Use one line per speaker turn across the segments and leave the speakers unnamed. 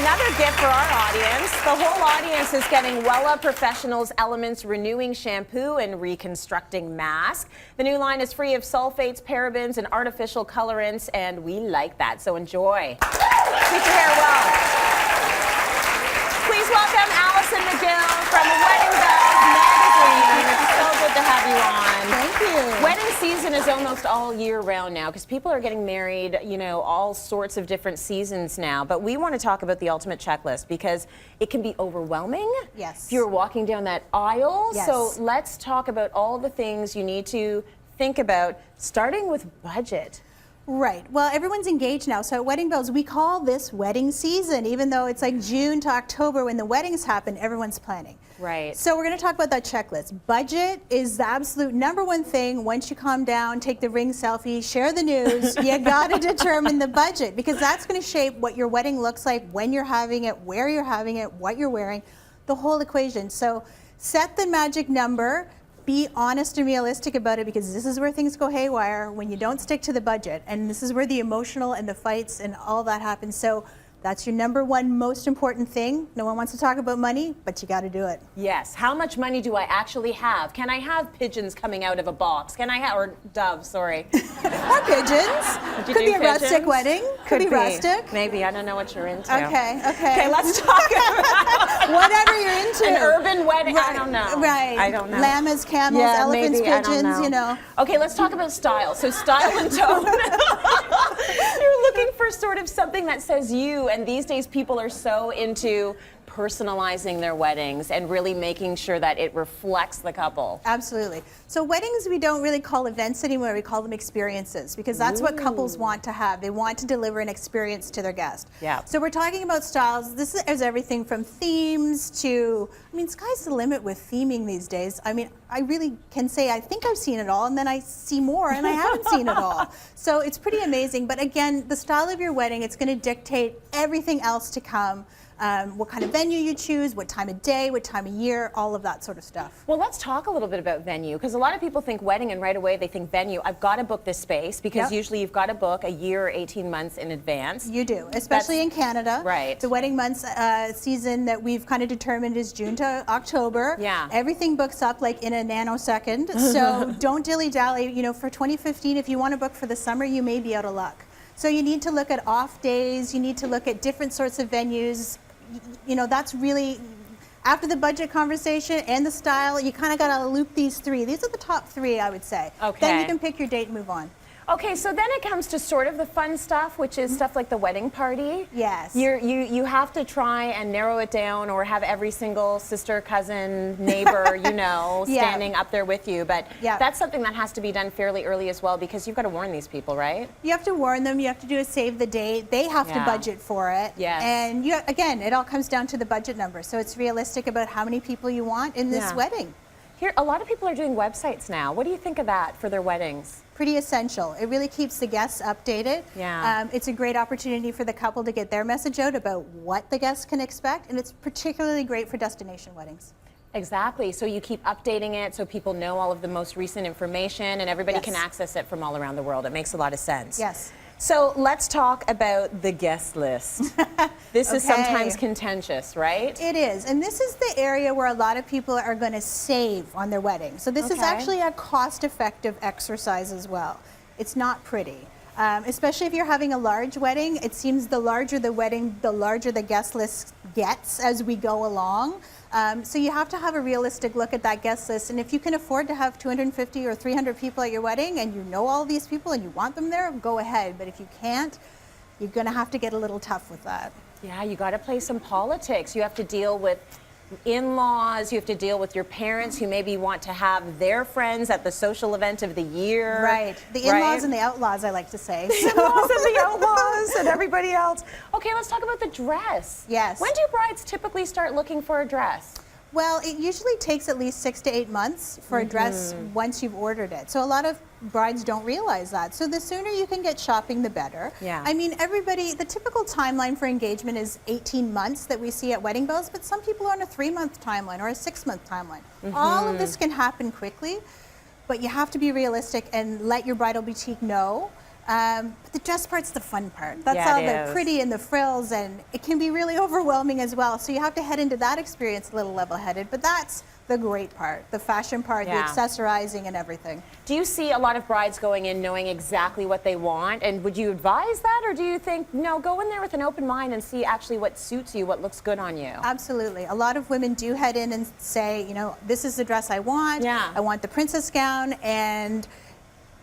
another gift for our audience. The whole audience is getting Wella Professionals Elements Renewing Shampoo and Reconstructing Mask. The new line is free of sulfates, parabens, and artificial colorants, and we like that, so enjoy. Keep your hair well. Please welcome Alison McGill from Wedding Bells Magazine. It's so good to have you on.
Thank you.
Wedding season is almost all year round now because people are getting married, you know, all sorts of different seasons now. But we want to talk about the ultimate checklist because it can be overwhelming.
Yes.
If you're walking down that aisle.
Yes.
So let's talk about all the things you need to think about, starting with budget.
Right. Well, everyone's engaged now. So at Wedding Bells, we call this wedding season. Even though it's like June to October when the weddings happen, everyone's planning.
Right.
So we're going to talk about that checklist. Budget is the absolute #1 thing. Once you calm down, take the ring selfie, share the news, you got to determine the budget because that's going to shape what your wedding looks like, when you're having it, where you're having it, what you're wearing, the whole equation. So set the magic number. Be honest and realistic about it because this is where things go haywire when you don't stick to the budget. And this is where the emotional and the fights and all that happens. So that's your #1 most important thing. No one wants to talk about money, but you got to do it.
Yes. How much money do I actually have? Can I have pigeons coming out of a box? Can I have, or doves, sorry.
Or pigeons.
Would you
Could
do
be a rustic
pigeons?
wedding. Could be rustic.
Maybe. I don't know what you're into.
Okay, okay.
Okay, let's talk about
whatever you're into.
an urban wedding.
Right,
I don't know.
Right.
I don't know.
Llamas, camels,
Yeah,
elephants,
maybe, I don't
pigeons,
know.
you know.
Okay, let's talk about style. So style and tone. You're looking for sort of something that says you, and these days people are so into personalizing their weddings and really making sure that it reflects the couple.
Absolutely. So weddings we don't really call events anymore, we call them experiences because that's what couples want to have. They want to deliver an experience to their guest.
Yeah.
So we're talking about styles. This is everything from themes to, I mean, sky's the limit with theming these days. I mean, I really can say I think I've seen it all and then I see more and I haven't seen it all. So it's pretty amazing. But again, the style of your wedding, it's going to dictate everything else to come. What kind of venue you choose, what time of day, what time of year, all of that sort of stuff.
Well, let's talk a little bit about venue, because a lot of people think wedding and right away they think venue. I've got to book this space, because usually you've got to book a year or 18 months in advance.
You do, especially in Canada.
Right.
The wedding months season that we've kind of determined is June to October.
Yeah.
Everything books up like in a nanosecond. So don't dilly-dally. You know, for 2015, if you want to book for the summer, you may be out of luck. So you need to look at off days. You need to look at different sorts of venues. You know, that's really, after the budget conversation and the style, you kind of got to loop these three. These are the top 3, I would say.
Okay.
Then you can pick your date and move on.
Okay, so then it comes to sort of the fun stuff, which is stuff like the wedding party.
Yes.
You have to try and narrow it down, or have every single sister, cousin, neighbor, you know, standing up there with you. But that's something that has to be done fairly early as well, because you've got to warn these people, right?
You have to warn them. You have to do a save the date. They have to budget for it.
Yes.
And you, again, it all comes down to the budget number. So it's realistic about how many people you want in this wedding.
Here, a lot of people are doing websites now. What do you think of that for their weddings?
Pretty essential. It really keeps the guests updated.
Yeah.
It's a great opportunity for the couple to get their message out about what the guests can expect, and it's particularly great for destination weddings.
Exactly. So you keep updating it so people know all of the most recent information, and everybody can access it from all around the world. It makes a lot of sense.
Yes.
So let's talk about the guest list. This is sometimes contentious, right?
It is, and this is the area where a lot of people are going to save on their wedding. So this is actually a cost-effective exercise as well. It's not pretty. Especially if you're having a large wedding, it seems the larger the wedding, the larger the guest list gets as we go along. So you have to have a realistic look at that guest list, and if you can afford to have 250 or 300 people at your wedding and you know all these people and you want them there, go ahead. But if you can't, you're going to have to get a little tough with that.
Yeah, you got to play some politics. You have to deal with in-laws, you have to deal with your parents who maybe want to have their friends at the social event of the year.
Right. The in-laws and the outlaws, I like to say.
The in-laws and the outlaws and everybody else. Okay, let's talk about the dress.
Yes.
When do brides typically start looking for a dress?
Well, it usually takes at least 6 to 8 months for a dress once you've ordered it. So a lot of brides don't realize that. So the sooner you can get shopping, the better.
Yeah.
I mean, the typical timeline for engagement is 18 months that we see at Wedding Bells, but some people are on a 3-month timeline or a 6-month timeline. All of this can happen quickly, but you have to be realistic and let your bridal boutique know But the dress part's the fun part. That's
Yeah,
all
it
the
is.
pretty and the frills, and it can be really overwhelming as well. So you have to head into that experience a little level-headed, but that's the great part, the fashion part,
Yeah.
the accessorizing and everything.
Do you see a lot of brides going in knowing exactly what they want? And would you advise that? Or do you think, no, go in there with an open mind and see actually what suits you, what looks good on you?
Absolutely. A lot of women do head in and say, you know, this is the dress I want.
Yeah.
I want the princess gown, and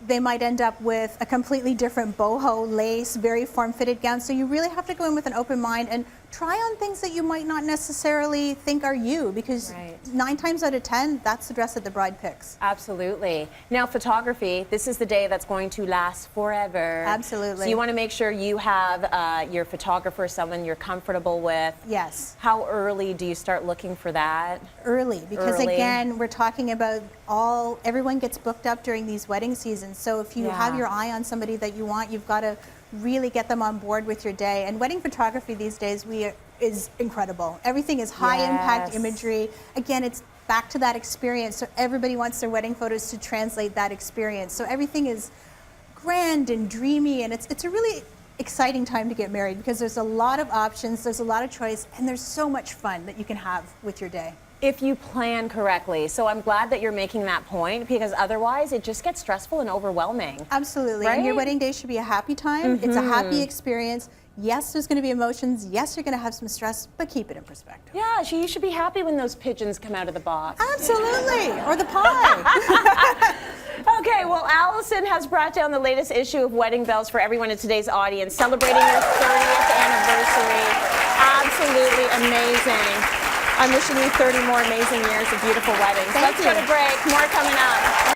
they might end up with a completely different boho lace, very form-fitted gown. So you really have to go in with an open mind and try on things that you might not necessarily think are you, because
Right.
9 times out of 10, that's the dress that the bride picks.
Absolutely. Now, photography, this is the day that's going to last forever.
Absolutely.
So you want to make sure you have your photographer, someone you're comfortable with.
Yes,
How early do you start looking for that?
early, because
Early.
again, we're talking about everyone gets booked up during these wedding seasons. So if you have
Yeah.
your eye on somebody that you want, you've got to really get them on board with your day. And wedding photography these days is incredible. Everything is high impact
Yes.
imagery. Again, it's back to that experience. So everybody wants their wedding photos to translate that experience. So everything is grand and dreamy, and it's a really exciting time to get married because there's a lot of options, there's a lot of choice, and there's so much fun that you can have with your day.
If you plan correctly. So I'm glad that you're making that point, because otherwise it just gets stressful and overwhelming.
Absolutely. And your
Right?
wedding day should be a happy time. It's a happy experience. Yes, there's going to be emotions. Yes, you're going to have some stress, but keep it in perspective.
Yeah, you should be happy when those pigeons come out of the box.
Absolutely. Or the pie.
Okay, well, Alison has brought down the latest issue of Wedding Bells for everyone in today's audience, celebrating your 30th anniversary. Absolutely amazing. I'm wishing you 30 more amazing years of beautiful weddings.
Thank
Let's go
you.
to break. More coming up.